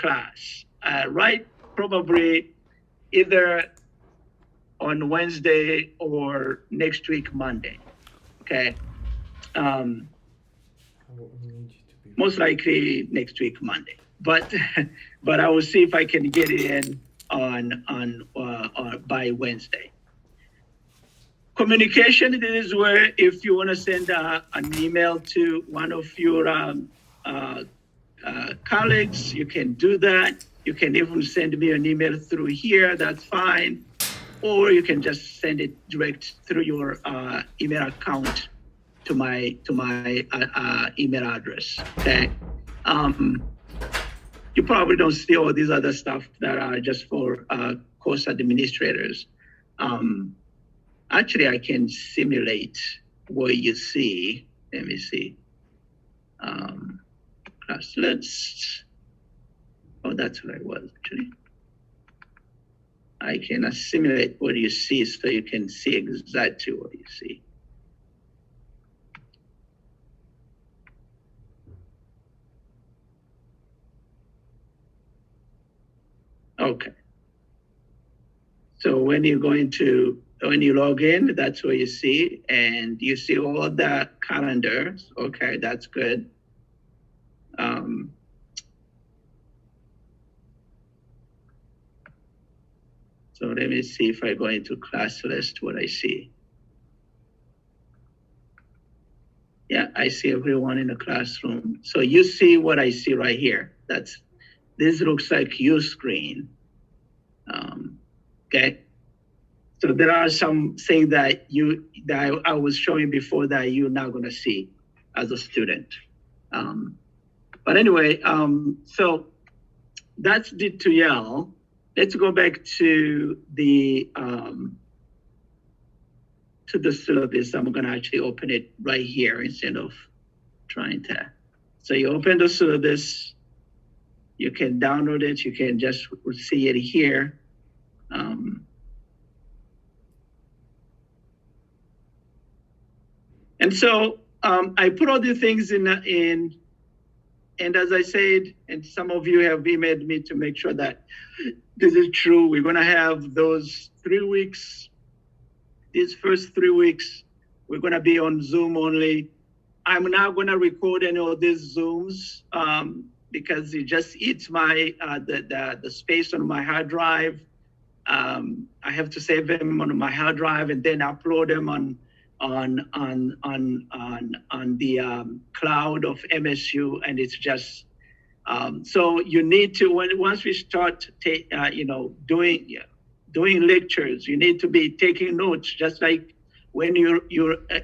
class, right? Probably either on Wednesday or next week, Monday. Okay. Um, Most likely next week, Monday. But but I will see if I can get it in on by Wednesday. Communication is where if you want to send an email to one of your colleagues, you can do that. You can even send me an email through here. That's fine. Or you can just send it direct through your email account to my email address. Okay. You probably don't see all these other stuff that are just for course administrators. Actually, I can simulate what you see. Let me see. Class list. Oh, that's what I was actually. I can simulate what you see so you can see exactly what you see. Okay. So when you log in, that's what you see, and you see all the calendars. Okay, that's good. So let me see if I go into class list, what I see. Yeah, I see everyone in the classroom. So you see what I see right here. This looks like your screen. Okay. So there are some things that I was showing before that you're not gonna see as a student. But anyway, so that's D2L. Let's go back to the syllabus. I'm gonna actually open it right here instead of trying to. So you open the syllabus, you can download it, you can just see it here. And so I put all the things in, and as I said, and some of you have emailed me to make sure that this is true, we're gonna have those 3 weeks, these first 3 weeks, we're gonna be on Zoom only. I'm not gonna record any of these Zooms because it just eats my the space on my hard drive. I have to save them on my hard drive and then upload them on the cloud of MSU, and it's just so you need to once we start doing lectures, you need to be taking notes just like when you're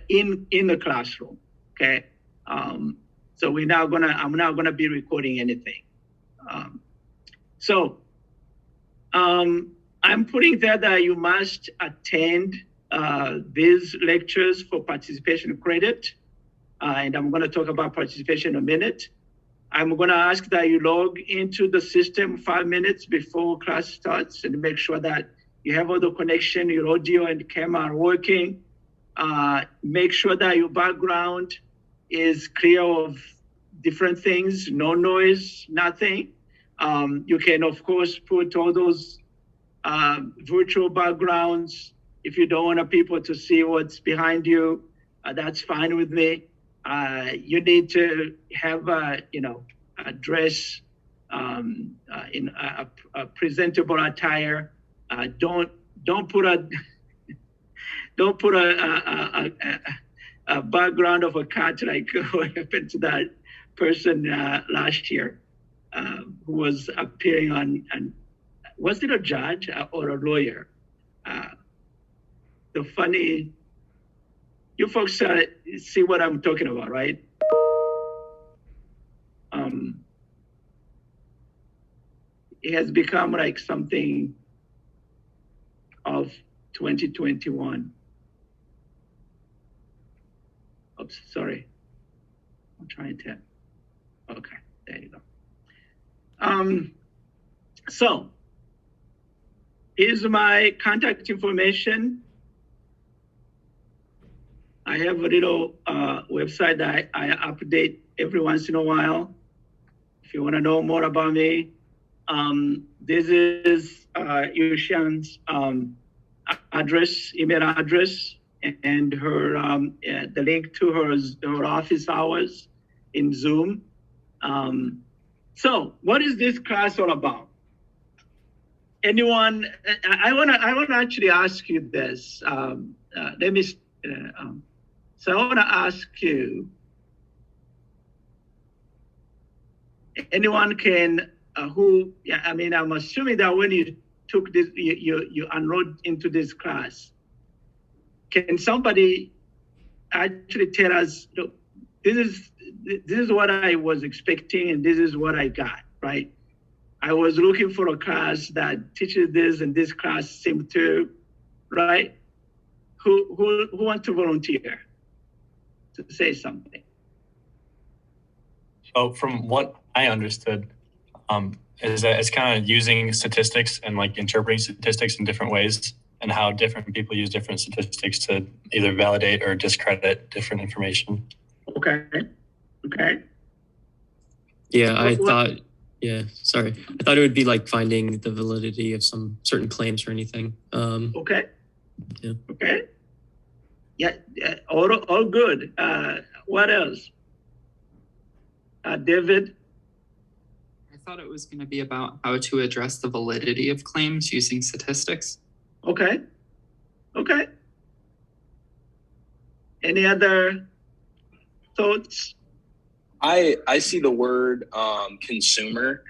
in the classroom. Okay, so I'm not gonna be recording anything. I'm putting there that you must attend these lectures for participation credit. And I'm gonna talk about participation in a minute. I'm gonna ask that you log into the system 5 minutes before class starts and make sure that you have all the connection, your audio and camera are working. Make sure that your background is clear of different things, no noise, nothing. You can of course put all those virtual backgrounds. If you don't want people to see what's behind you, that's fine with me. You need to have a dress in a presentable attire. Don't put a background of a cat like what happened to that person last year who was appearing on. Was it a judge or a lawyer? The funny, you folks see what I'm talking about, right? It has become like something of 2021. Oops, sorry. I'm trying to, okay, there you go. So here's my contact information. I have a little website that I update every once in a while. If you want to know more about me, This is Yushan's address, email address, and her the link to her office hours in Zoom. So, what is this class all about? Anyone? I wanna actually ask you this. Let me. So I wanna ask you. Anyone can who? Yeah, I mean, I'm assuming that when you took this, you enrolled into this class. Can somebody actually tell us, look, this is what I was expecting and this is what I got, right? I was looking for a class that teaches this and this class seemed to, right? Who wants to volunteer to say something? So from what I understood, is that it's kind of using statistics and like interpreting statistics in different ways, and how different people use different statistics to either validate or discredit different information. Okay. Yeah, I thought it would be like finding the validity of some certain claims or anything. Okay. Yeah. Okay. Yeah, all good. What else? David? I thought it was going to be about how to address the validity of claims using statistics. Okay. Any other thoughts? I see the word consumer,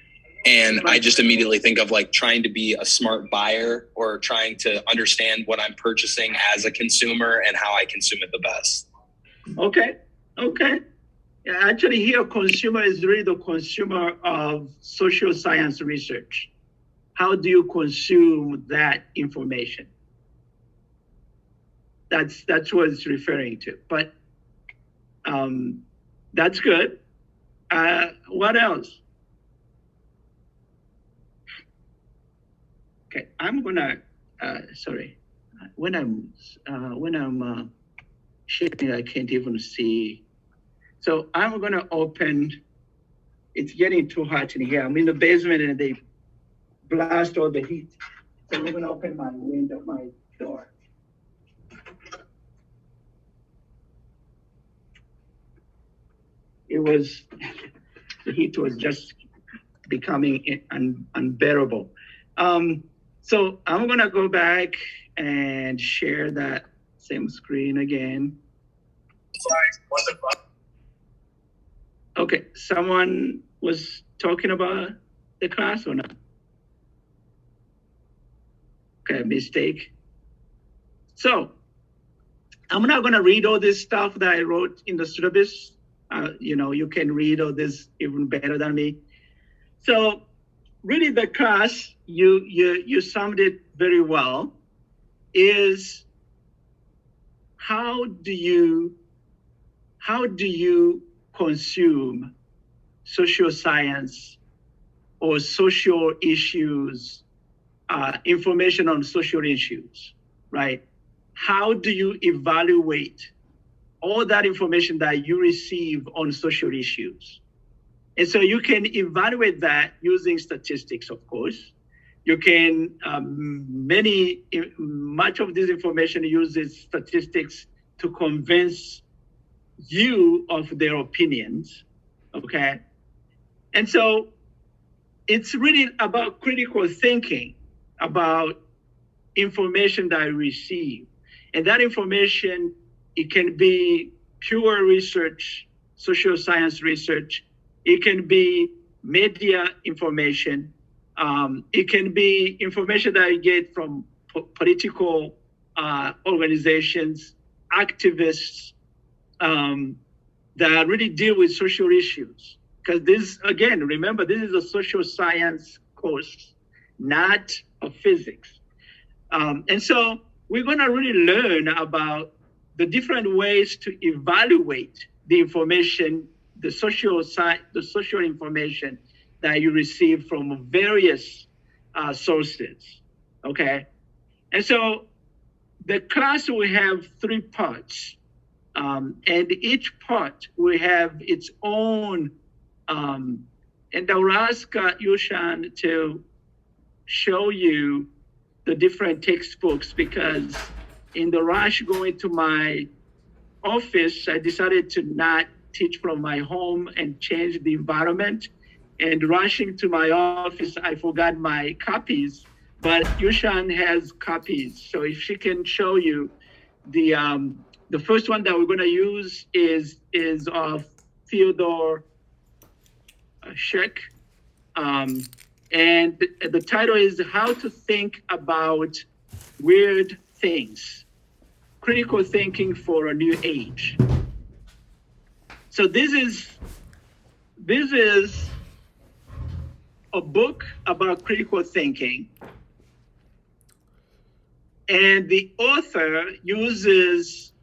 and I just immediately think of like trying to be a smart buyer or trying to understand what I'm purchasing as a consumer and how I consume it the best. Okay. Yeah, actually, here, consumer is really the consumer of social science research. How do you consume that information? That's what it's referring to. But that's good. What else? Okay, I'm gonna. Sorry, when I'm sharing, I can't even see. So I'm gonna open. It's getting too hot in here. I'm in the basement and they blast all the heat. So I'm gonna open my window, my door. The heat was just becoming unbearable. So I'm gonna go back and share that same screen again. Sorry, what the fuck? Okay, someone was talking about the class or not? Okay, mistake. So I'm not gonna read all this stuff that I wrote in the syllabus. You can read all this even better than me. So really the class, you summed it very well, is how do you consume social science or social issues, information on social issues, right? How do you evaluate all that information that you receive on social issues? And so you can evaluate that using statistics, of course. You can, much of this information uses statistics to convince you of their opinions, okay? And so it's really about critical thinking about information that I receive. And that information, it can be pure research, social science research. It can be media information. It can be information that I get from political organizations, activists that really deal with social issues. Because this, again, remember, this is a social science course, not a physics. And so we're gonna really learn about the different ways to evaluate the information, the social information that you receive from various sources, okay? And so the class will have 3 parts, and each part will have its own And I will ask Yushan to show you the different textbooks, because in the rush going to my office, I decided to not teach from my home and change the environment. And rushing to my office, I forgot my copies, but Yushan has copies. So if she can show you the first one that we're going to use is of Theodore Sheck. And the title is How to Think About Weird Things, Critical Thinking for a New Age. So this is a book about critical thinking. And the author uses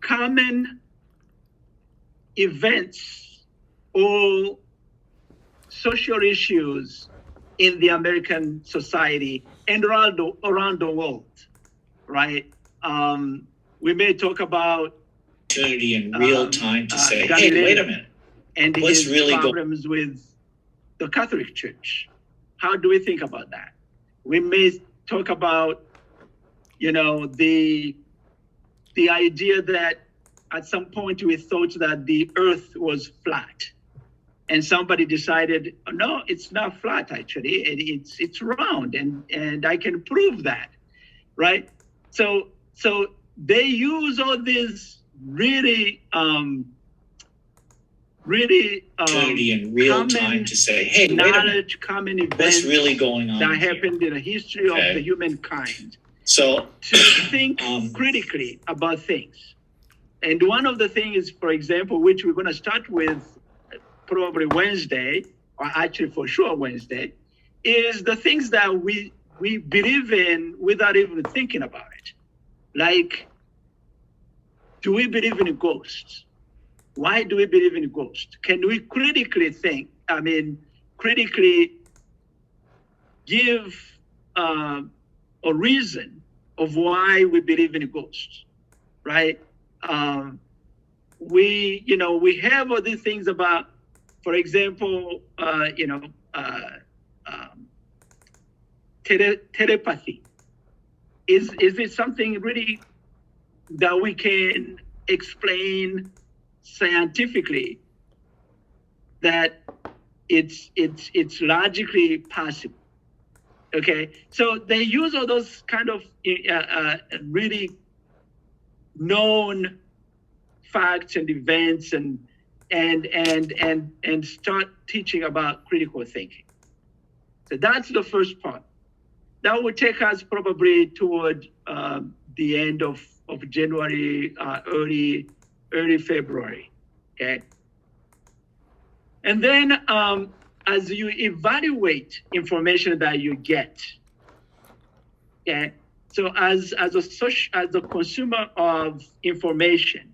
common events or social issues in the American society and around the world, right? We may talk about opportunity in real time to say, hey, Galileo wait a minute. and What's his really problems with the Catholic Church. How do we think about that? We may talk about, the idea that at some point we thought that the earth was flat. And somebody decided, no, it's not flat actually, it's round, and I can prove that, right? So they use all these really opportunity in real time to say, hey, wait a minute. knowledge, common events What's really going on that here? happened in the history of Okay. the humankind So to think critically about things. And one of the things, for example, which we're going to start with probably Wednesday, or actually for sure Wednesday, is the things that we believe in without even thinking about it. Like, do we believe in ghosts? Why do we believe in ghosts? Can we critically think, critically give a reason of why we believe in ghosts, right? We have all these things about, for example, telepathy. Is it something really that we can explain scientifically that it's logically possible? Okay, so they use all those kind of really known facts and events and start teaching about critical thinking. So that's the first part. That would take us probably toward the end of January, early February. Okay. And then as you evaluate information that you get, okay. So as a consumer of information,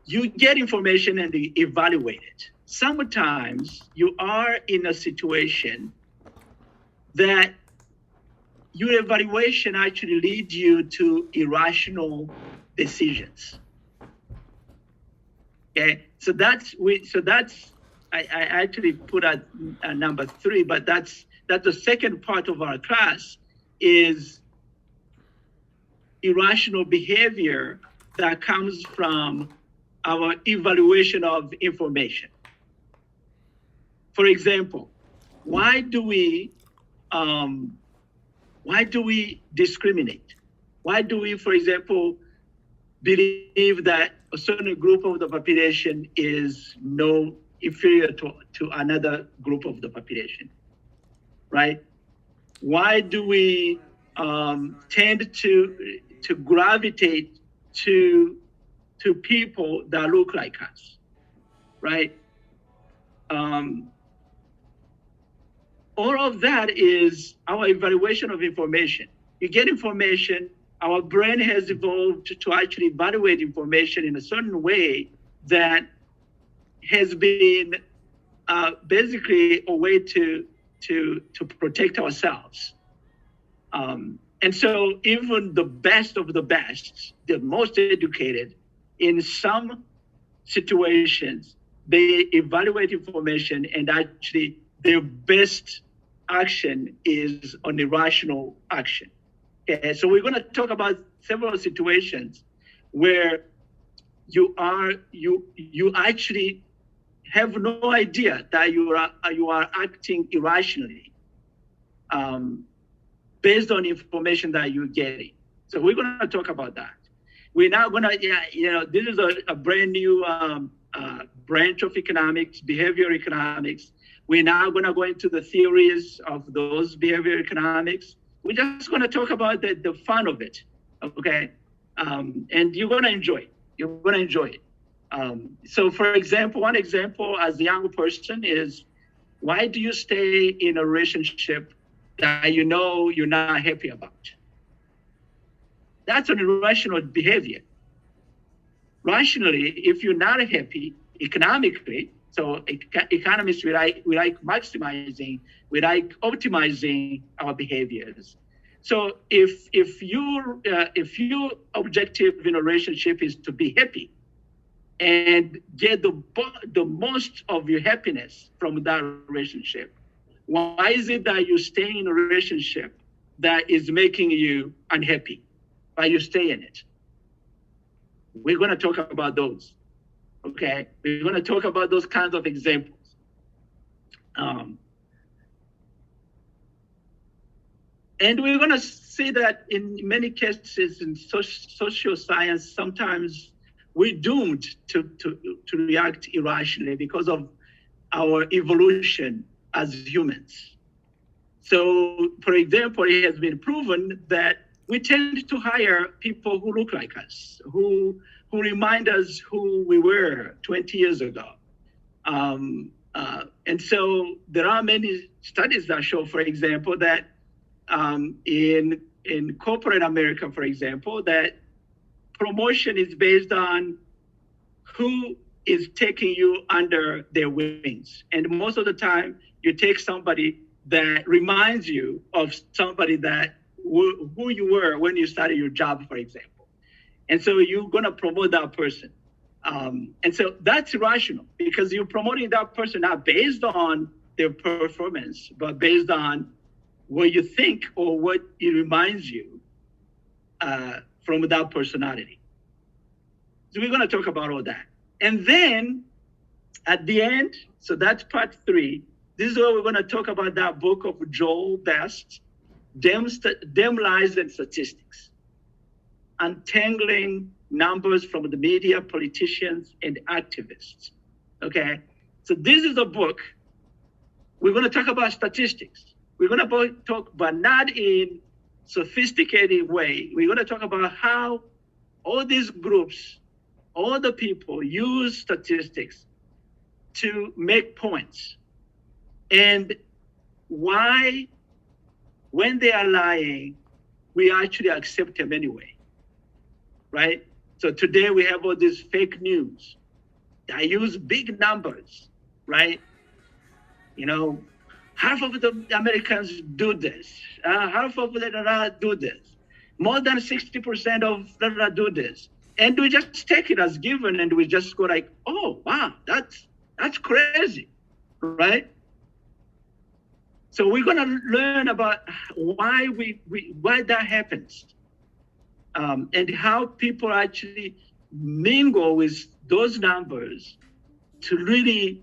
you get information and you evaluate it. Sometimes you are in a situation that your evaluation actually leads you to irrational decisions. Okay, so I actually put at number 3, but that's the second part of our class is irrational behavior that comes from our evaluation of information. For example, why do we discriminate? Why do we, for example, believe that a certain group of the population is no inferior to another group of the population, right? Why do we tend to gravitate to people that look like us, right? All of that is our evaluation of information. You get information, our brain has evolved to actually evaluate information in a certain way that has been basically a way to protect ourselves. And so even the best of the best, the most educated, in some situations, they evaluate information, and actually their best action is on irrational action. Okay, so we're going to talk about several situations where you actually have no idea that you are acting irrationally based on information that you're getting. So we're going to talk about that. We're now going to, this is a brand new branch of economics, behavioral economics. We're now going to go into the theories of those behavioral economics. We're just going to talk about the fun of it, okay? And you're going to enjoy it. You're going to enjoy it. So for example, one example as a young person is, why do you stay in a relationship that you know you're not happy about? That's an irrational behavior. Rationally, if you're not happy economically, so economists, we like maximizing, we like optimizing our behaviors. So if your objective in a relationship is to be happy and get the most of your happiness from that relationship, why is it that you stay in a relationship that is making you unhappy, but you stay in it? We're going to talk about those. Okay, we're going to talk about those kinds of examples. And we're going to see that in many cases in social science, sometimes we're doomed to react irrationally because of our evolution as humans. So, for example, it has been proven that we tend to hire people who look like us, who remind us who we were 20 years ago. And so there are many studies that show, for example, that in corporate America, for example, that promotion is based on who is taking you under their wings. And most of the time, you take somebody that reminds you of somebody that who you were when you started your job, for example. And so you're going to promote that person. And so that's irrational because you're promoting that person not based on their performance, but based on what you think or what it reminds you from that personality. So we're going to talk about all that. And then at the end, so that's part 3. This is where we're going to talk about that book of Joel Best, Damn Lies and Statistics, untangling numbers from the media, politicians, and activists. Okay, so this is a book. We're going to talk about statistics. We're going to talk, but not in sophisticated way. We're going to talk about how all these groups, all the people use statistics to make points, and why, when they are lying, we actually accept them anyway, right? So today we have all this fake news that use big numbers, right? You know, half of the Americans do this, half of them do this, more than 60% of them do this. And we just take it as given and we just go like, oh, wow, that's crazy, right? So we're gonna learn about why why that happens, and how people actually mingle with those numbers to really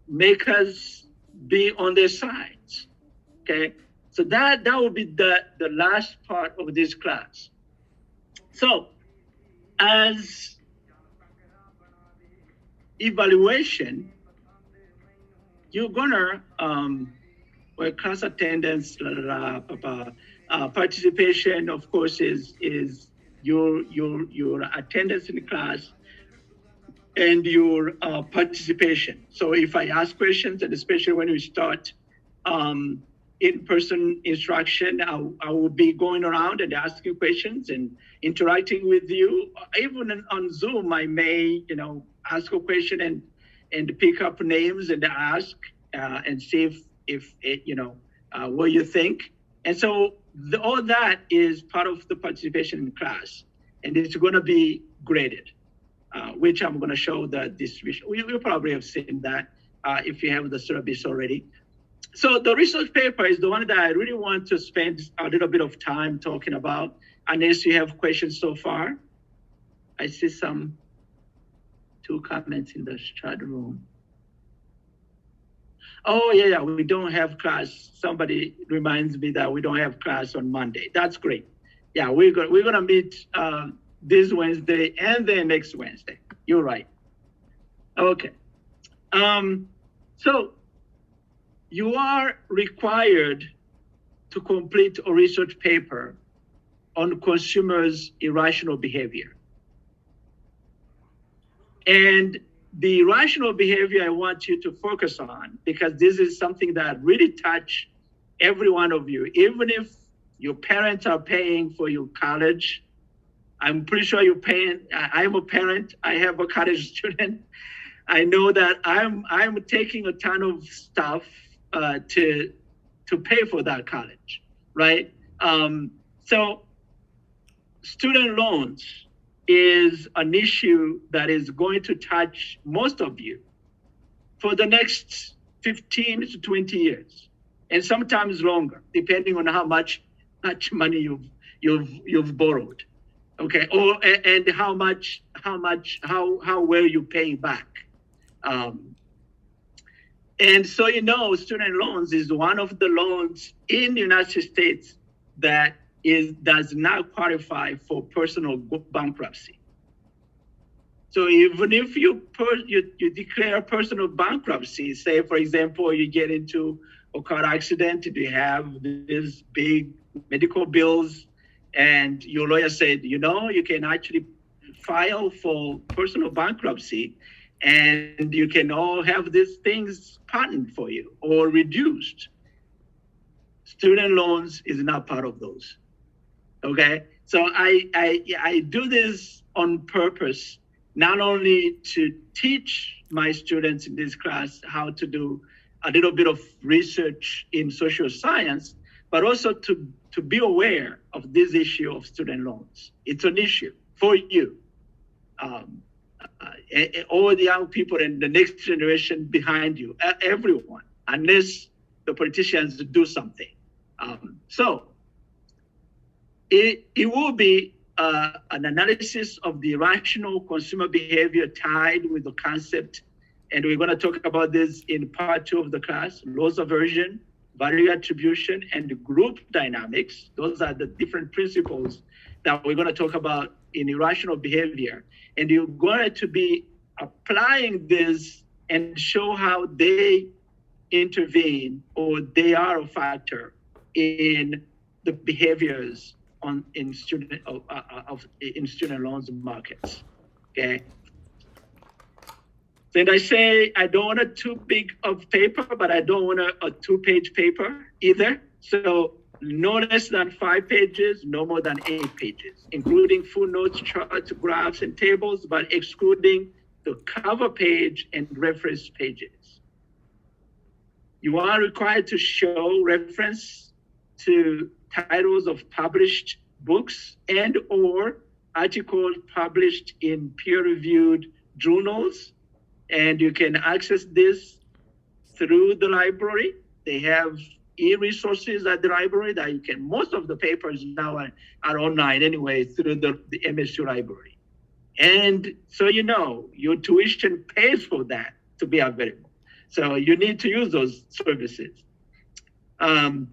make us be on their sides. Okay, so that will be the last part of this class. So as evaluation, you're gonna well, class attendance, participation, of course, is your attendance in class and your participation. So if I ask questions, and especially when we start in-person instruction, I will be going around and asking questions and interacting with you. Even on Zoom, I may, ask a question and pick up names and ask and see if what you think. And so all that is part of the participation in class, and it's going to be graded. which I'm going to show the distribution. You probably have seen that if you have the syllabus already. So the research paper is the one that I really want to spend a little bit of time talking about, unless you have questions so far. I see two comments in the chat room. Oh yeah, we don't have class. Somebody reminds me that we don't have class on Monday. That's great. Yeah, we're gonna meet this Wednesday and then next Wednesday. You're right. Okay. So you are required to complete a research paper on consumers' irrational behavior. And the irrational behavior I want you to focus on, because this is something that really touch every one of you, even if your parents are paying for your college. I'm pretty sure you're paying. I'm a parent. I have a college student. I know that I'm taking a ton of stuff to pay for that college, right? So student loans is an issue that is going to touch most of you for the next 15 to 20 years, and sometimes longer, depending on how much money you've borrowed, okay, and how well you're paying back. And so, student loans is one of the loans in the United States that does not qualify for personal bankruptcy. So even if you declare personal bankruptcy, say for example you get into a car accident, you have these big medical bills, and your lawyer said, you can actually file for personal bankruptcy, and you can all have these things pardoned for you or reduced. Student loans is not part of those. Okay, so I do this on purpose, not only to teach my students in this class how to do a little bit of research in social science, but also to be aware of this issue of student loans. It's an issue for you, all the young people and the next generation behind you, everyone, unless the politicians do something. So it will be an analysis of the irrational consumer behavior tied with the concept, and we're going to talk about this in part 2 of the class: loss aversion, value attribution, and group dynamics. Those are the different principles that we're going to talk about in irrational behavior, and you're going to be applying this and show how they intervene or they are a factor in the behaviors in student loans markets. Okay. Then I say I don't want a too big of paper, but I don't want a 2-page paper either. So no less than 5 pages, no more than 8 pages, including footnotes, charts, graphs, and tables, but excluding the cover page and reference pages. You are required to show reference to titles of published books and or articles published in peer-reviewed journals, and you can access this through the library. They have e-resources at the library that you can, most of the papers now are online anyway through the MSU library. And so your tuition pays for that to be available. So you need to use those services. And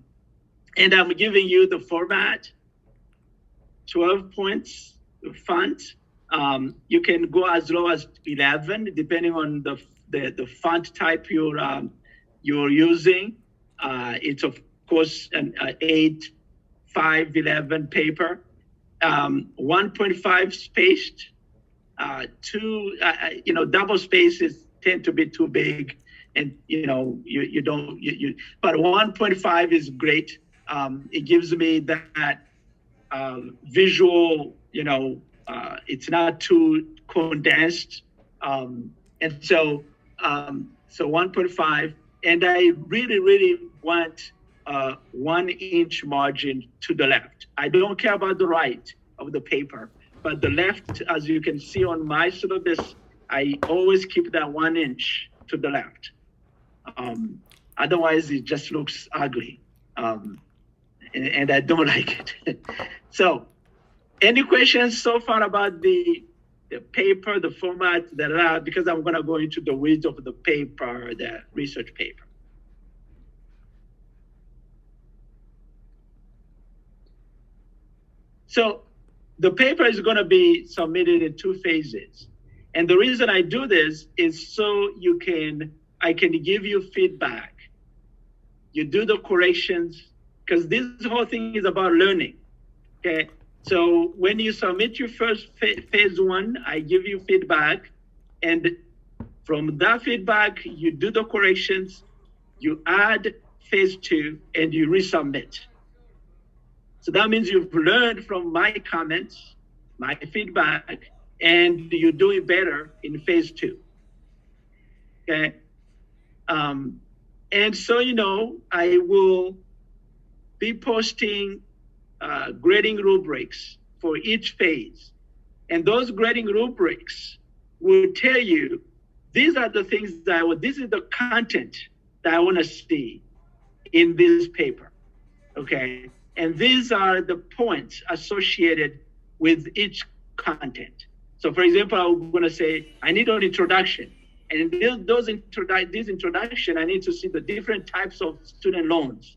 I'm giving you the format, 12 points, the font. You can go as low as 11, depending on the font type you're using. It's of course an 8, 5, 11 paper, 1.5 spaced. Double spaces tend to be too big, and but 1.5 is great. It gives me that visual, it's not too condensed, and so 1.5. And I really want 1 inch margin to the left. I don't care about the right of the paper, but the left, as you can see on my syllabus, I always keep that 1 inch to the left. Otherwise, it just looks ugly. And I don't like it. So, any questions so far about the paper, the format, because I'm gonna go into the weeds of the paper, the research paper. So the paper is gonna be submitted in 2 phases. And the reason I do this is so I can give you feedback. You do the corrections, because this whole thing is about learning, okay? So when you submit your first phase 1, I give you feedback, and from that feedback, you do the corrections, you add phase 2, and you resubmit. So that means you've learned from my comments, my feedback, and you're doing better in phase 2, okay? And so, I will be posting grading rubrics for each phase. And those grading rubrics will tell you, these are the things this is the content that I want to see in this paper, okay? And these are the points associated with each content. So for example, I'm going to say, I need an introduction. And this introduction, I need to see the different types of student loans.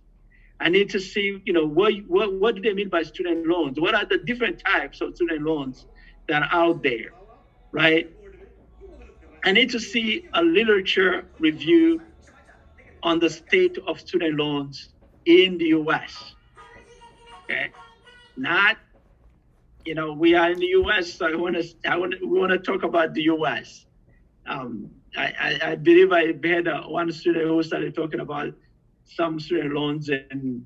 I need to see, what do they mean by student loans? What are the different types of student loans that are out there, right? I need to see a literature review on the state of student loans in the US, okay? Not, we are in the US, so we want to talk about the US. I believe I had one student who started talking about some student loans in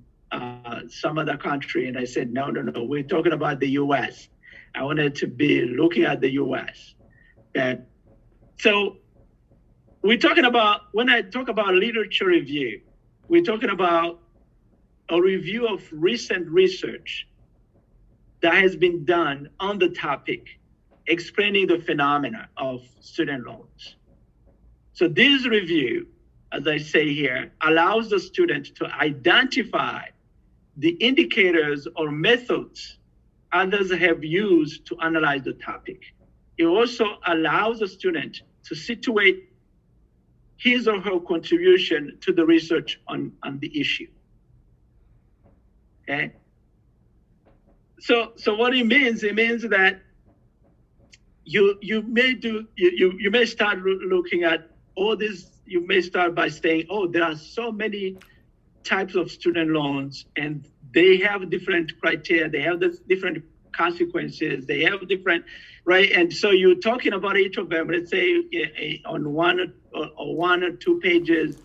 some other country, and I said, no, we're talking about the US. I wanted to be looking at the US. Okay? So we're talking about, when I talk about literature review, we're talking about a review of recent research that has been done on the topic, explaining the phenomena of student loans. So this review, as I say here, allows the student to identify the indicators or methods others have used to analyze the topic. It also allows the student to situate his or her contribution to the research on the issue. Okay? So what it means that you may start looking at all this. You may start by saying, there are so many types of student loans, and they have different criteria, they have different consequences, they have different, right? And so you're talking about each of them. Let's say on one or 2 pages,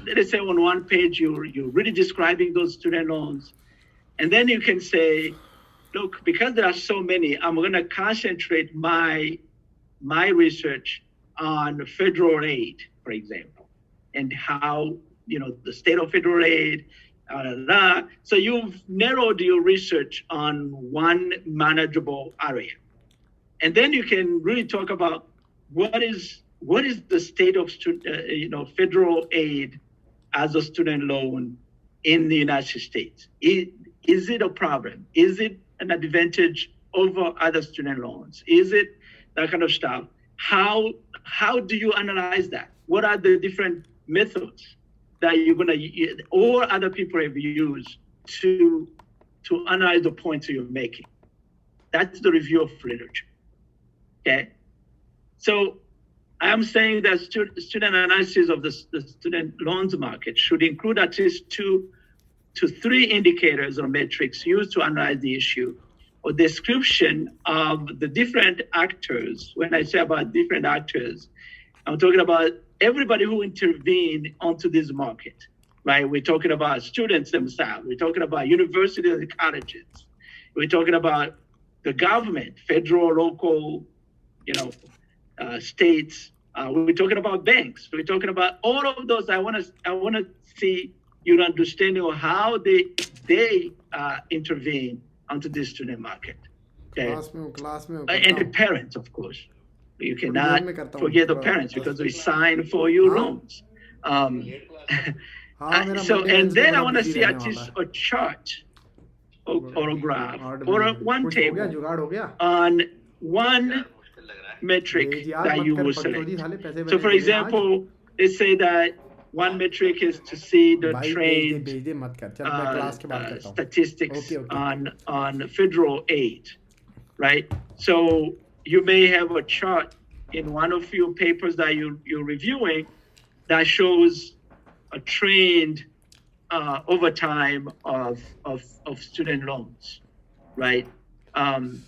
let's say on 1 page, you're really describing those student loans. And then you can say, look, because there are so many, I'm gonna concentrate my research on federal aid, for example, and how, the state of federal aid, So you've narrowed your research on one manageable area. And then you can really talk about what is the state of federal aid as a student loan in the United States. Is it a problem? Is it an advantage over other student loans? Is it that kind of stuff? How do you analyze that? What are the different methods that you're gonna use or other people have used to analyze the points you're making? That's the review of literature. Okay, so I'm saying that student analysis of the student loans market should include at least 2 to 3 indicators or metrics used to analyze the issue, or description of the different actors. When I say about different actors, I'm talking about everybody who intervened onto this market, right? We're talking about students themselves. We're talking about universities and colleges. We're talking about the government, federal, local, states. We're talking about banks. We're talking about all of those. I want to see your understanding of how they intervene onto this student market. Okay? Class में And the parents, of course. You cannot forget the parents because we sign for your loans. So, and then I want to see at least a chart or a graph or one table on one metric that you will select. So, for example, let's say that one metric is to see the trade statistics on federal aid, right? So you may have a chart in one of your papers that you're reviewing that shows a trend over time of student loans, right? And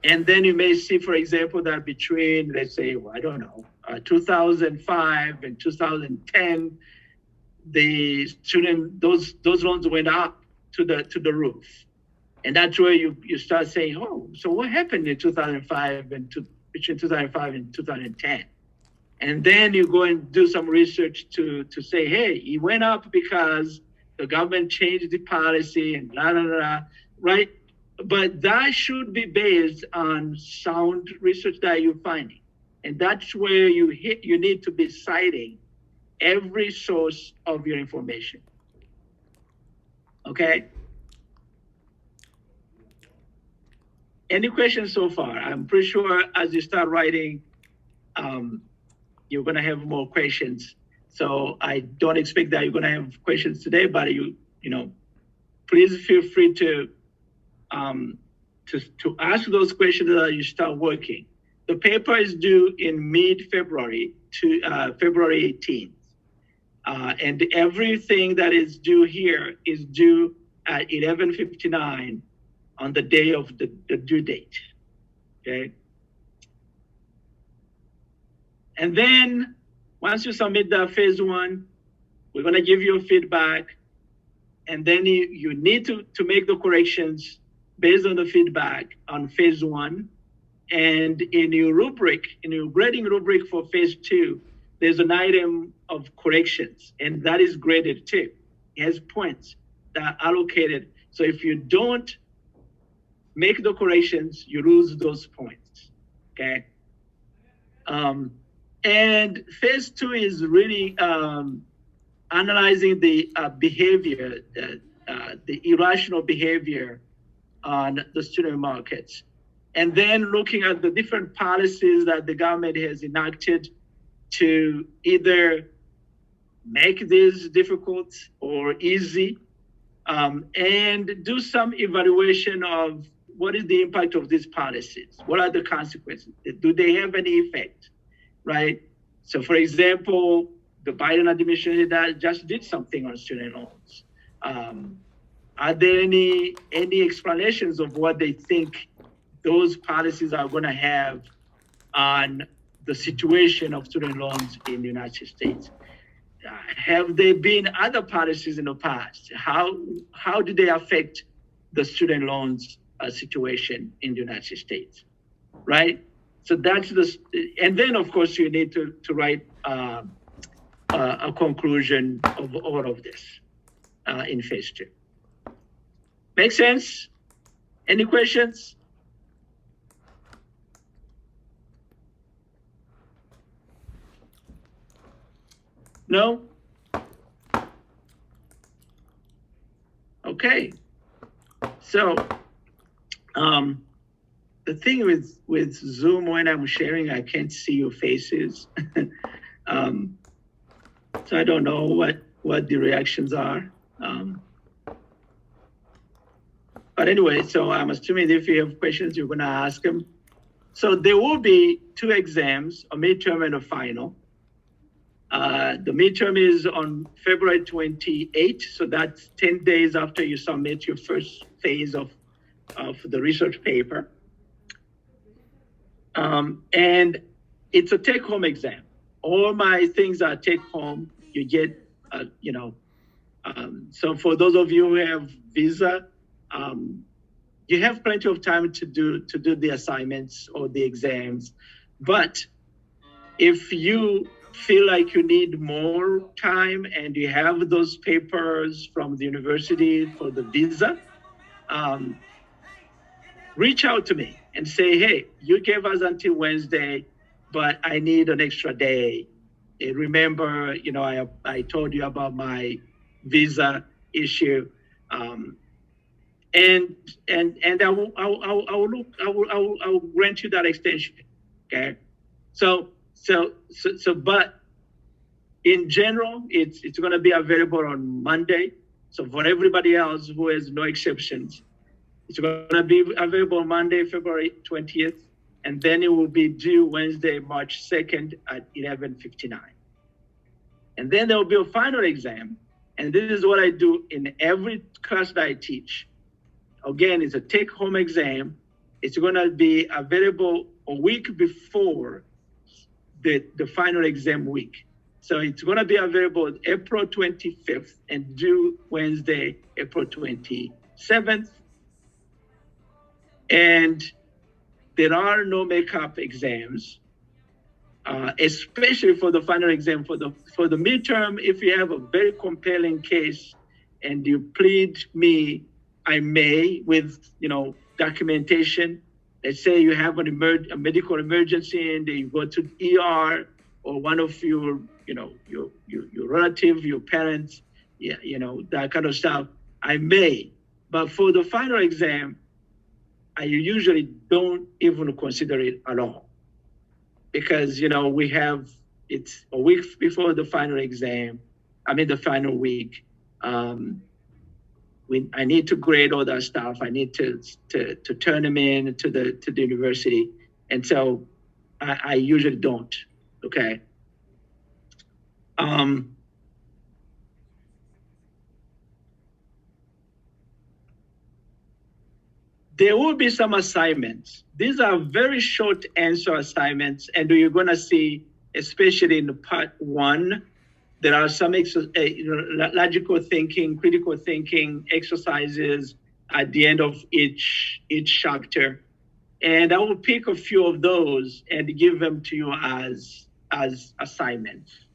then you may see, for example, that between, let's say, well, I don't know, 2005 and 2010, the those loans went up to the roof. And that's where you start saying, oh, so what happened in 2005 and between 2005 and 2010? And then you go and do some research to say, hey, it went up because the government changed the policy and blah, blah, blah, right? But that should be based on sound research that you're finding. And that's where you need to be citing every source of your information. Okay? Any questions so far? I'm pretty sure as you start writing, you're gonna have more questions. So I don't expect that you're gonna have questions today, but you know, please feel free to ask those questions as you start working. The paper is due in mid-February to February 18th. And everything that is due here is due at 11:59 on the day of the due date, okay? And then once you submit the phase one, we're gonna give you feedback, and then you need to make the corrections based on the feedback on phase one. And in your rubric, in your grading rubric for phase two, there's an item of corrections, and that is graded too. It has points that are allocated. So if you don't make the corrections, you lose those points, okay? And phase two is really analyzing the behavior, the irrational behavior on the student markets. And then looking at the different policies that the government has enacted to either make this difficult or easy, and do some evaluation of what is the impact of these policies? What are the consequences? Do they have any effect, right? So for example, the Biden administration that just did something on student loans. Are there any explanations of what they think those policies are gonna have on the situation of student loans in the United States? Have there been other policies in the past? How do they affect the student loans situation in the United States, right? So that's and then of course you need to write a conclusion of all of this in phase two. Make sense? Any questions? No? Okay. So the thing with Zoom when I'm sharing, I can't see your faces. So I don't know what the reactions are. But anyway, so I'm assuming if you have questions, you're gonna ask them. So there will be two exams, a midterm and a final. The midterm is on February 28th, so that's 10 days after you submit your first phase of the research paper. And it's a take-home exam. All my things are take-home. You get, so for those of you who have visa, you have plenty of time to do the assignments or the exams. But if you feel like you need more time and you have those papers from the university for the visa, reach out to me and say, hey, you gave us until Wednesday, but I need an extra day. And remember, I told you about my visa issue. And I will grant you that extension. Okay. So, but in general, it's going to be available on Monday. So for everybody else who has no exceptions, it's going to be available Monday, February 20th, and then it will be due Wednesday, March 2nd at 11:59. And then there will be a final exam. And this is what I do in every class that I teach. Again, it's a take-home exam. It's going to be available a week before the final exam week. So it's going to be available April 25th and due Wednesday, April 27th. And there are no makeup exams, especially for the final exam. For the midterm, if you have a very compelling case and you plead me, I may, with documentation. Let's say you have a medical emergency and you go to ER, or one of your relative, your parents, that kind of stuff. I may, but for the final exam, I usually don't even consider it at all, because it's a week before the final exam. The final week. I need to grade all that stuff. I need to turn them in to the university, and so I usually don't. Okay. There will be some assignments. These are very short answer assignments, and you're going to see, especially in part 1, there are some logical thinking, critical thinking exercises at the end of each chapter. And I will pick a few of those and give them to you as assignments.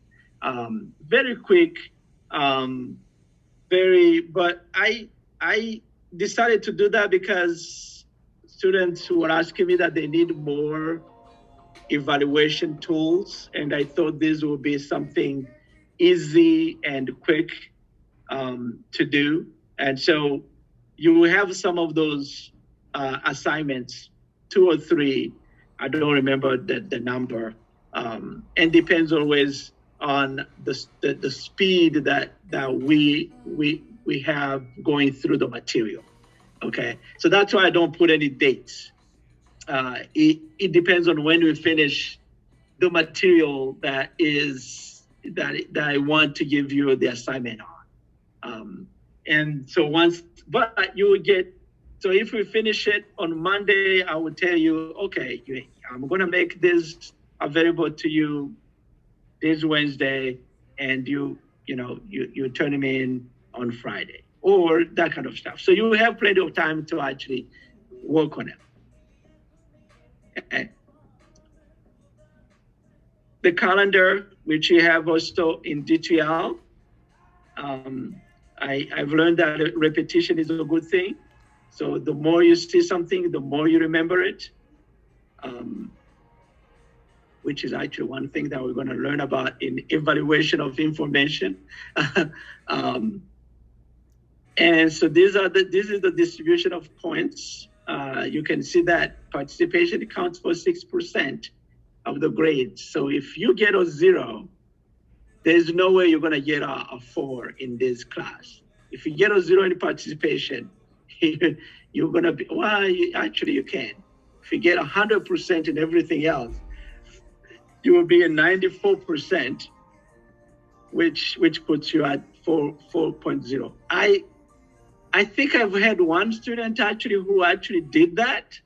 Very quick, but I decided to do that because students were asking me that they need more evaluation tools, and I thought this would be something easy and quick to do. And so you will have some of those assignments, 2 or 3. I don't remember the number, and depends always on the speed that we have going through the material. Okay, so that's why I don't put any dates. It depends on when we finish the material that I want to give you the assignment on. And so but you will get, so if we finish it on Monday, I will tell you, okay, I'm going to make this available to you this Wednesday, and you turn them in on Friday, or that kind of stuff. So you have plenty of time to actually work on it. Okay. The calendar, which you have also in DTL, I've learned that repetition is a good thing. So the more you see something, the more you remember it, which is actually one thing that we're going to learn about in evaluation of information. And so this is the distribution of points. You can see that participation accounts for 6% of the grades. So if you get a 0, there's no way you're going to get a 4 in this class. If you get a 0 in participation, you're going to be, actually you can. If you get 100% in everything else, you will be at 94%, which puts you at 4.0. I think I've had one student who did that.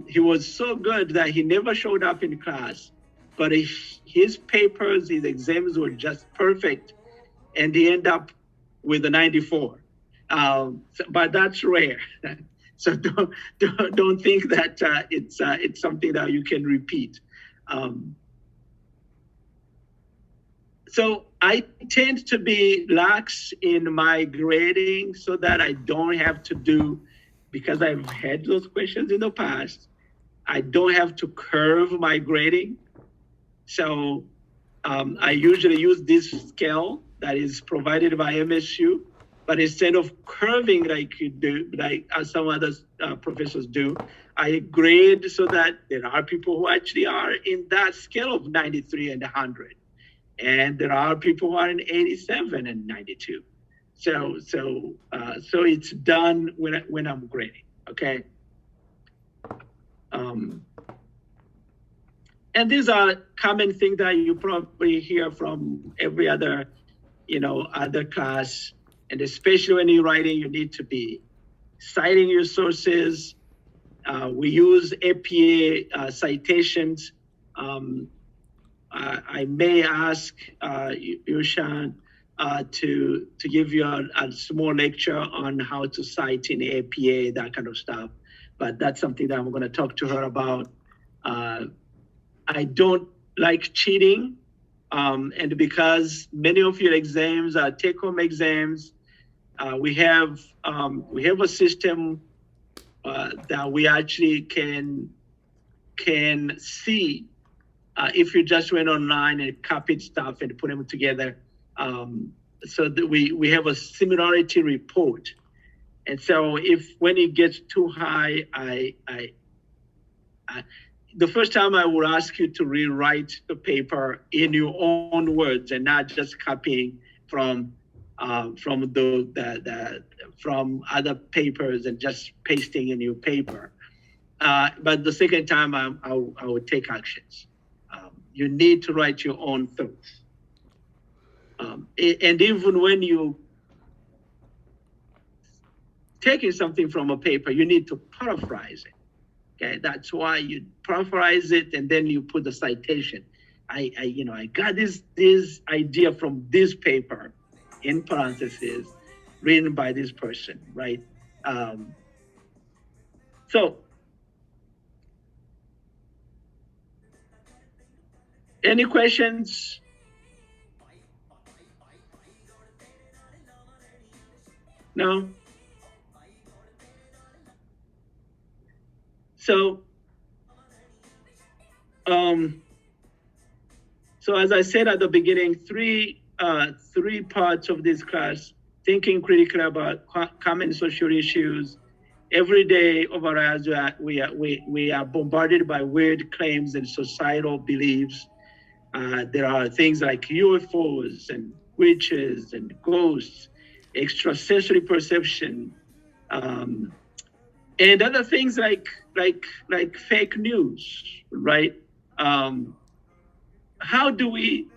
He was so good that he never showed up in class, but his papers, his exams were just perfect, and he ended up with a 94. But that's rare. So don't think that it's something that you can repeat. So I tend to be lax in my grading so that I don't have to do because I've had those questions in the past, I don't have to curve my grading. So I usually use this scale that is provided by MSU, but instead of curving like you do, like as some other professors do, I grade so that there are people who actually are in that scale of 93 and 100. And there are people who are in 87 and 92. So it's done when I'm grading, okay? And these are common things that you probably hear from every other, other class. And especially when you're writing, you need to be citing your sources. We use APA citations. I may ask Yushan to give you a small lecture on how to cite in APA, that kind of stuff. But that's something that I'm going to talk to her about. I don't like cheating. And because many of your exams are take-home exams, we have a system that we actually can see if you just went online and copied stuff and put them together. So that we have a similarity report. And so when it gets too high, the first time I would ask you to rewrite the paper in your own words and not just copying from from other papers and just pasting in your paper. But the second time I would take actions. You need to write your own thoughts. And even when you taking something from a paper, you need to paraphrase it. Okay, that's why you paraphrase it and then you put the citation. I got this idea from this paper, in parentheses, written by this person, right? So, any questions? No? So as I said at the beginning, three parts of this class: thinking critically about common social issues. Every day of our lives, we are bombarded by weird claims and societal beliefs. There are things like UFOs and witches and ghosts, extrasensory perception, and other things like fake news, right? How do we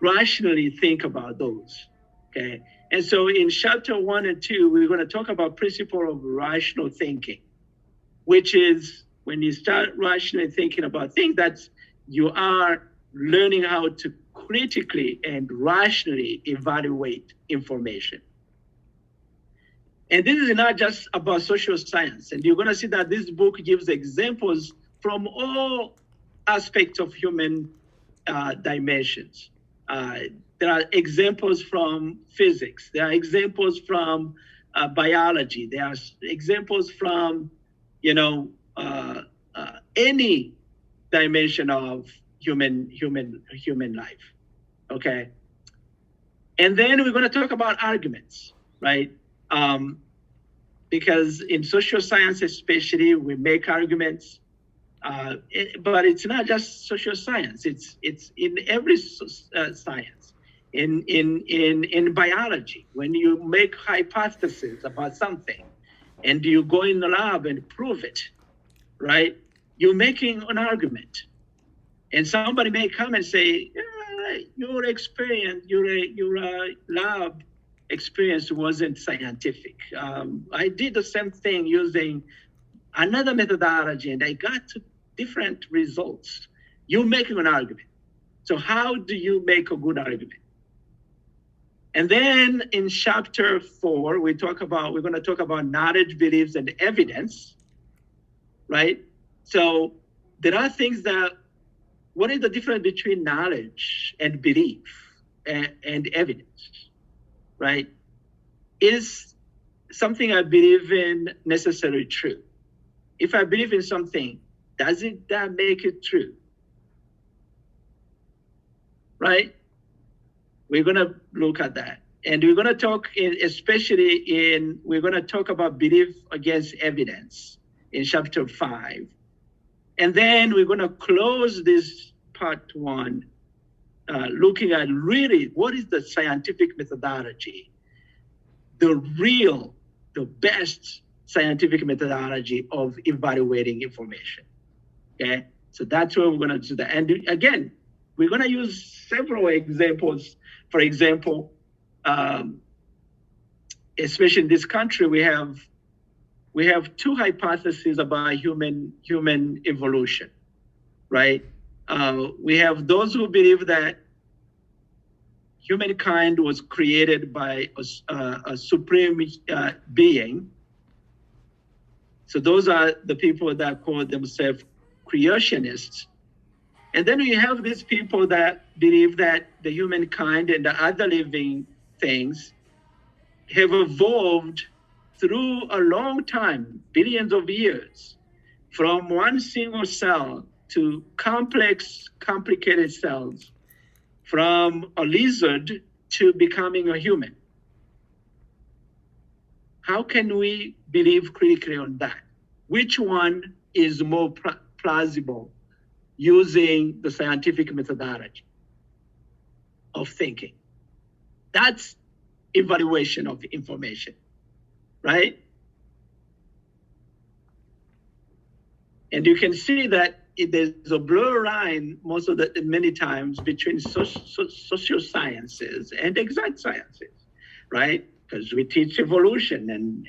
rationally think about those? Okay, and so in chapter 1 and 2, we're going to talk about principle of rational thinking, which is when you start rationally thinking about things, that's you are learning how to critically and rationally evaluate information. And this is not just about social science. And you're going to see that this book gives examples from all aspects of human dimensions. There are examples from physics. There are examples from biology. There are examples from, any dimension of human life. Okay. And then we're going to talk about arguments, right? Because in social science, especially, we make arguments, but it's not just social science. It's in every science. In biology, when you make hypotheses about something, and you go in the lab and prove it, right? You're making an argument, and somebody may come and say, your experience, your lab experience wasn't scientific. I did the same thing using another methodology and I got to different results. You're making an argument. So how do you make a good argument? And then in chapter 4, we're going to talk about knowledge, beliefs, and evidence, right? So there are things what is the difference between knowledge and belief and evidence? Right? Is something I believe in necessarily true? If I believe in something, doesn't that make it true? Right? We're gonna look at that. And we're gonna talk we're gonna talk about belief against evidence in chapter 5. And then we're gonna close this part 1, looking at really what is the scientific methodology, the best scientific methodology of evaluating information. Okay, so that's where we're gonna do that. And again, we're gonna use several examples. For example, especially in this country, we have 2 hypotheses about human evolution, right? We have those who believe that humankind was created by a supreme being. So those are the people that call themselves creationists. And then we have these people that believe that the humankind and the other living things have evolved through a long time, billions of years, from one single cell to complicated cells, from a lizard to becoming a human. How can we believe critically on that? Which one is more plausible using the scientific methodology of thinking? That's evaluation of information, right? And you can see that there's a blur line many times between social sciences and exact sciences, right? Because we teach evolution and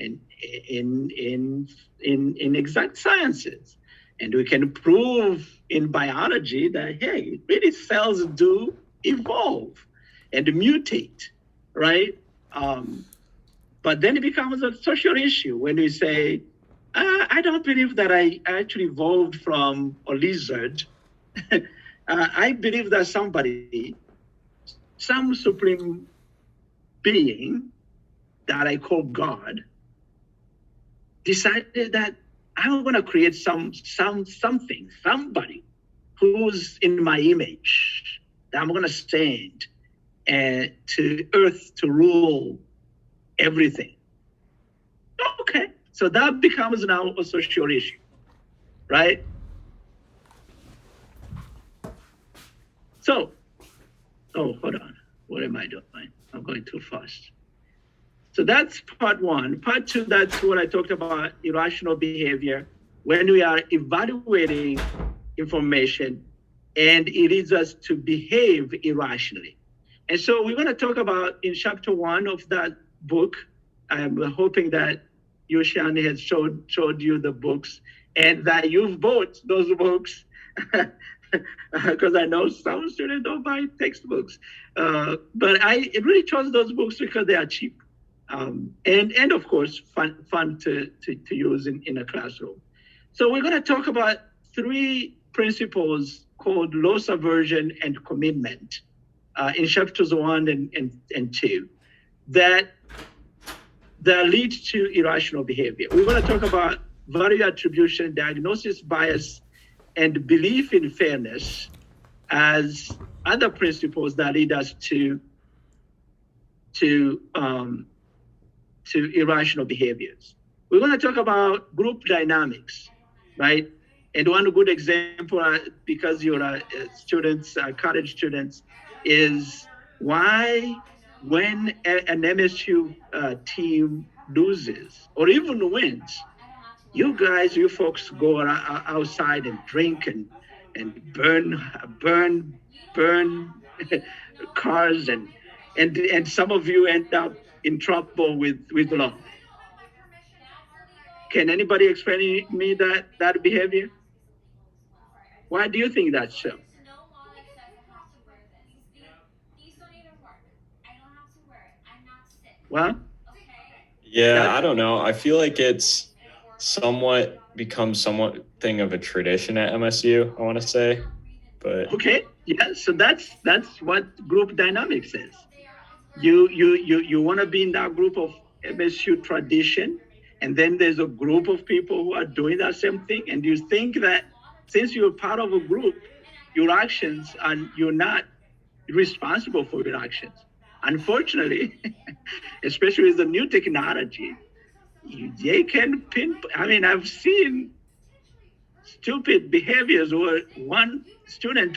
in exact sciences, and we can prove in biology that hey, really cells do evolve and mutate, right? But then it becomes a social issue when we say, I don't believe that I actually evolved from a lizard. I believe that some supreme being that I call God, decided that I'm going to create somebody who's in my image that I'm going to send to earth to rule everything. Okay, so that becomes now a social issue, right? So, hold on. What am I doing? I'm going too fast. So that's part 1. Part 2, that's what I talked about, irrational behavior, when we are evaluating information and it leads us to behave irrationally. And so we're going to talk about in chapter 1 of that book. I'm hoping that Yoshani has showed you the books and that you've bought those books because I know some students don't buy textbooks. But I really chose those books because they are cheap. And of course, fun to use in a classroom. So we're going to talk about 3 principles called loss aversion and commitment in chapters 1 and 2 that lead to irrational behavior. We're going to talk about value attribution, diagnosis bias, and belief in fairness as other principles that lead us to irrational behaviors. We're going to talk about group dynamics, right? And one good example, because you're students, college students, is why when an MSU team loses or even wins, you folks go outside and drink and burn cars and some of you end up in trouble with law. Can anybody explain me that behavior? Why do you think that's so? Well, yeah, I don't know. I feel like it's become something of a tradition at MSU, I want to say. But okay, yeah, so that's what group dynamics is. You want to be in that group MSU tradition, and then there's a group of people who are doing that same thing, and you think that since you're part of a group, your actions and you're not responsible for your actions. Unfortunately, especially with the new technology, they can pinpoint. I mean, I've seen stupid behaviors where one student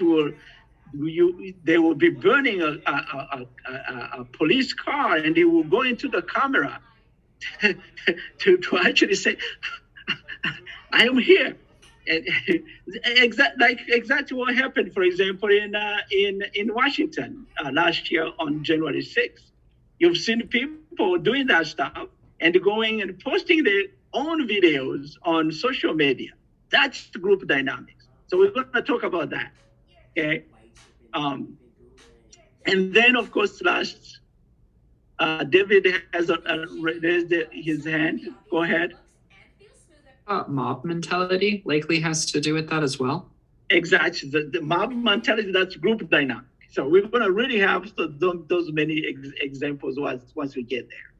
they will be burning a police car, and they will go into the camera to actually say, I am here. And exactly what happened, for example, in Washington last year on January 6th. You've seen people doing that stuff and going and posting their own videos on social media. That's the group dynamics. So we're going to talk about that. Okay. And then, of course, last, David has raised his hand. Go ahead. Mob mentality likely has to do with that as well. Exactly. The mob mentality, that's group dynamic. So we're going to really have those many examples once we get there.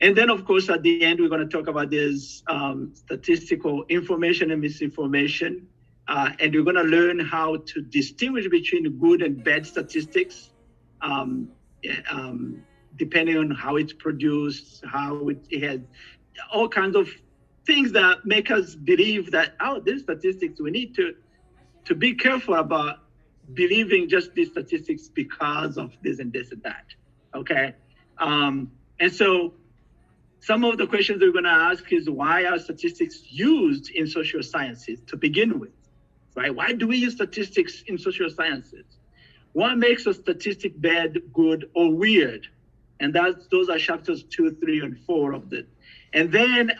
And then, of course, at the end, we're going to talk about this statistical information and misinformation. And we're going to learn how to distinguish between good and bad statistics, depending on how it's produced, how it has all kinds of things that make us believe that, oh, these statistics, we need to be careful about believing just these statistics because of this and this and that, okay? And so some of the questions we're gonna ask is, why are statistics used in social sciences to begin with, right? Why do we use statistics in social sciences? What makes a statistic bad, good, or weird? And those are chapters 2, 3, and 4 of the. And then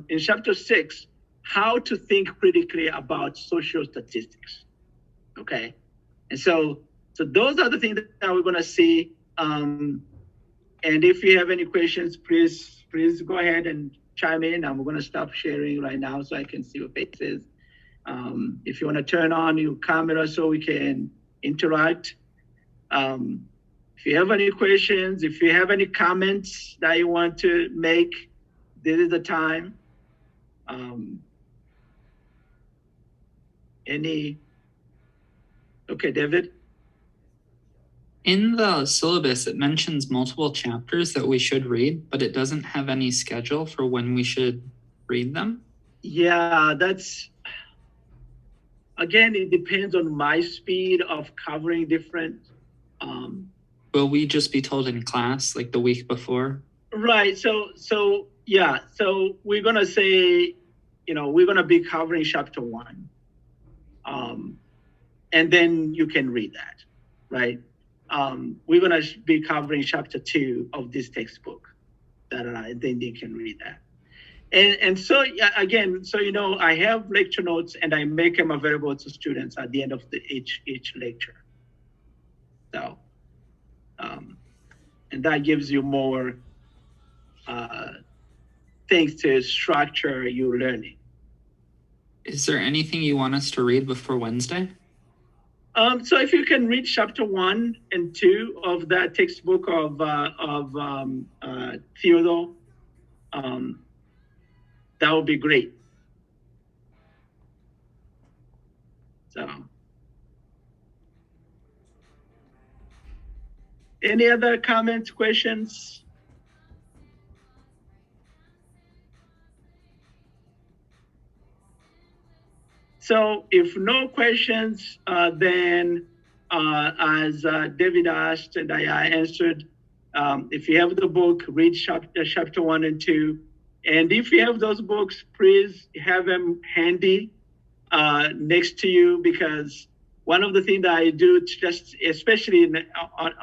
in chapter 6, how to think critically about social statistics, okay? And so those are the things that we're gonna see. And if you have any questions, please go ahead and chime in. I'm gonna stop sharing right now so I can see your faces. If you wanna turn on your camera so we can interact. If you have any questions, if you have any comments that you want to make, this is the time. Okay, David? In the syllabus, it mentions multiple chapters that we should read, but it doesn't have any schedule for when we should read them. Yeah, again, it depends on my speed of covering different. Will we just be told in class like the week before? Right, so yeah, so we're gonna say, we're gonna be covering chapter 1. And then you can read that, right? We're gonna be covering chapter 2 of this textbook, then they can read that. And so again, so I have lecture notes and I make them available to students at the end of each lecture. So, and that gives you more things to structure your learning. Is there anything you want us to read before Wednesday? So if you can read chapter 1 and 2 of that textbook of Theodore, that would be great. So, any other comments, questions? So if no questions, then as David asked and I answered, if you have the book, read chapter 1 and 2. And if you have those books, please have them handy next to you, because one of the things that I do, just especially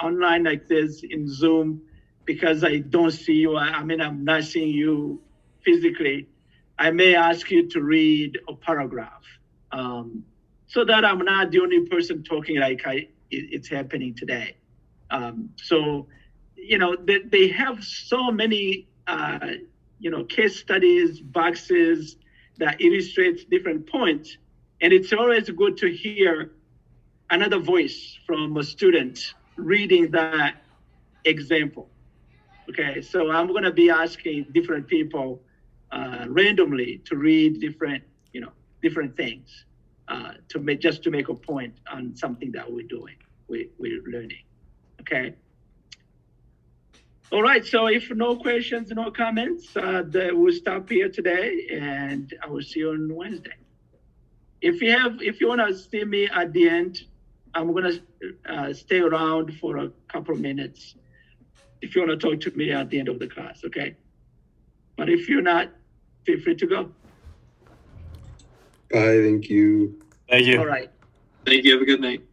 online like this in Zoom, because I don't see you, I'm not seeing you physically, I may ask you to read a paragraph. So that I'm not the only person talking like it's happening today. So, they have so many, case studies, boxes that illustrates different points. And it's always good to hear another voice from a student reading that example, Okay, so I'm gonna be asking different people randomly to read different, different things just to make a point on something that we're doing, we're learning. Okay. All right, so if no questions, no comments, we'll stop here today, and I will see you on Wednesday. If you wanna see me at the end, I'm gonna stay around for a couple of minutes. If you wanna talk to me at the end of the class, okay? But if you're not, feel free to go. Bye. Thank you. Thank you. All right. Thank you. Have a good night.